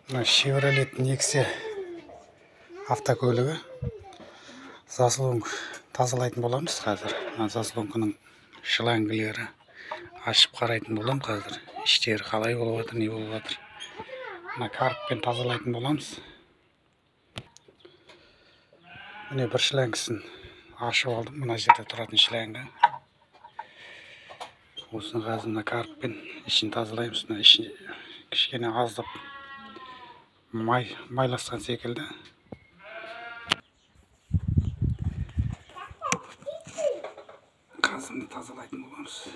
Chevrolet Nexia автокөлігі. Заслонка тазалайтын боламыз қазір. Заслонканың шлангілері ашып қарайтын болам қазір. Іштері қалай болып жатыр, не болып жатыр. Карппен тазалайтын боламыз. Міне бір шлангысын ашып алдым. Мына жерде тұратын шлангі. Осыны қазір карппен ішін тазалаймыз. Ішін кішкене аздап майласқан секілді. Қазір тазалайтын боламыз.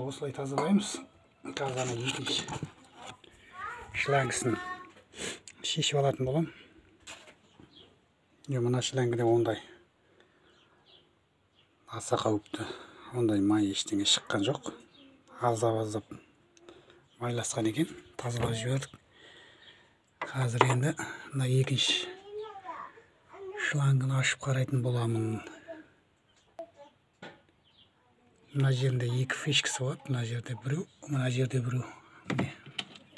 Осылай тазалаймыз. Қазір екінші шлангысын шешіп алатын болам. Мына шлангіде ондай аса қауіпті, ондай май ештеңе шыққан жоқ. Аздап майласқан екен, тазалап жібердік. Қазір енді мына екінші шлангыны ашып қарайтын боламын. Мына жерінде екі фишкасы болады. Мына жерде біреу, мына жерде біреу.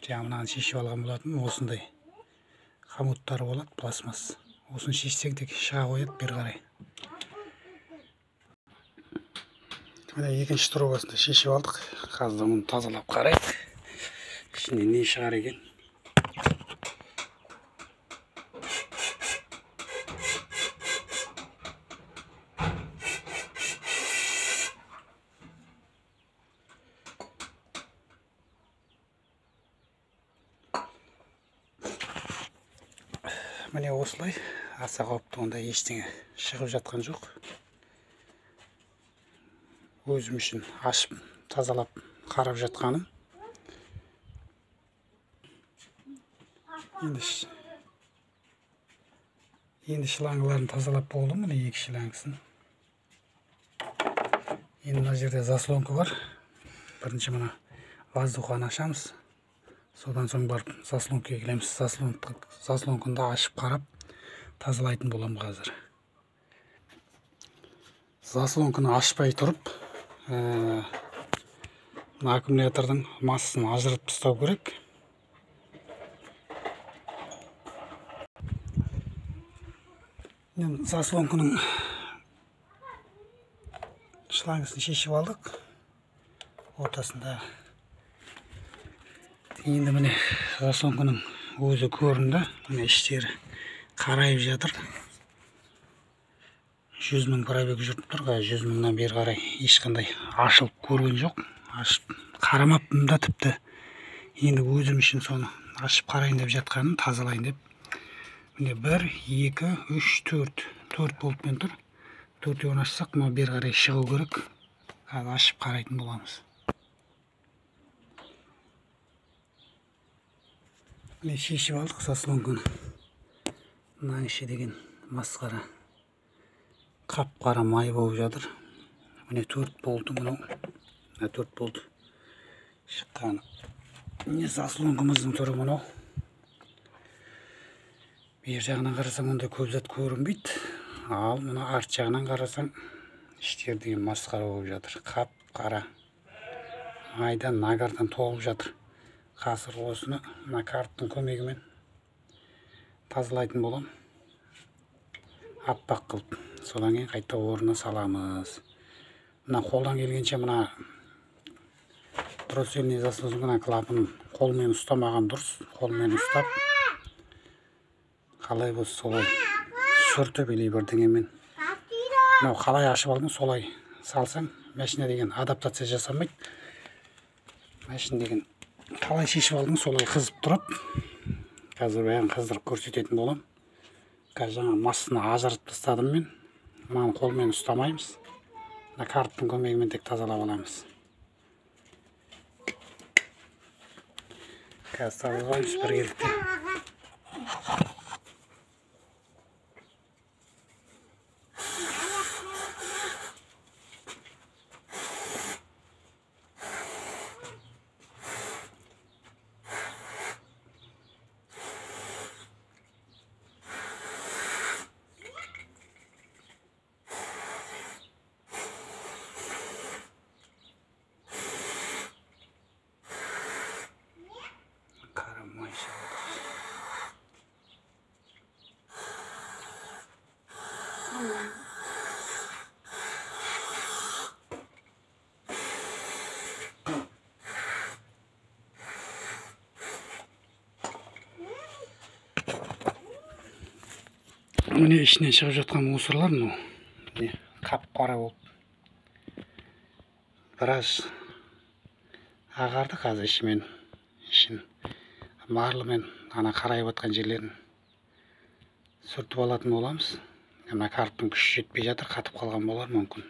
Жаңағыны шешіп алған болатын. Осындай хомуттары болады, пластмасс. Осыны шешсең тек шыға қояды бері қарай. Мына екінші трубасын да шешіп алдық. Қазір оны тазалап қарайық. Ішінде не шығар екен. Міне осылай, аса қауіпті, ондай ештеңе шығып жатқан жоқ. Өзім үшін ашып, тазалап, қарап жатқаным. Енді шлангыларын тазалап болдым, міне екі шлангысын. Енді мына жерде заслонка бар. Бірінші мына воздуханы ашамыз. Содан соң барып заслонкаға келеміз. Заслонканы ашып қарап тазалайтын болам қазір. Заслонканы ашпай тұрып, аккумулятордың массасын ажыратып тастау керек. Заслонканың шлангысын шешіп алдық. Ортасында енді міне заслонканың өзі көрінді. Міне іштері қарайып жатыр. 100 мың пробег жүріп тұр. 100 мыңнан бері қарай ешқандай ашылып көрген жоқ. Ашып қарамаппын да тіпті. Енді өзім үшін соны ашып қарайын деп жатқаным, тазалайын деп. Міне 1, 2, 3, 4 болтпен тұр. 4-еуін ашсақ, мына бері қарай шығу керек. Қазір ашып қарайтын боламыз. Міне шешіп алдық заслонканы. Мына іші деген масқара. Қап-қара май болып жатыр. Міне 4 болты мынау. Мына 4 болты шыққан. Міне заслонкамыздың түрі мынау. Бер жағынан қарасаң онда көп зат көрінбейді. Ал мына арт жағынан қарасаң іштер деген масқара болып жатыр. Қап-қара. Майдан, нагардан толып жатыр. Қазір осыны мына карттың көмегімен тазалайтын болам. Аппақ қылып. Содан кейін қайта орнына саламыз. Мына қолдан келгенше мына тросельный заслонканың клапанын қолмен ұстамаған дұрыс. Қолмен ұстап, қалай болса солай сүртіп или бірдеңемен. Мынау қалай ашып алдың, солай салсаң, машина деген адаптация жасамайды. Машина деген қалай шешіп алдың, солай қызып тұрады. Қазір бәрін қыздырып көрсететін болам. Қазір жаңа массаны ажырып тастадым мен. Мынаны қолмен ұстамаймыз. Мына карттың көмегімен тек тазалап аламыз. Қазір тазалаймыз біргелікте. міне ішінен шығып жатқан мусорлар мынау. Міне қап-қара болып. Біраз ағарды қазір ішімен. Марлымен ана қарайып жатқан жерлерін сүртіп алатын боламыз. Ана карптың күші жетпей жатыр, қатып қалған болар мүмкін.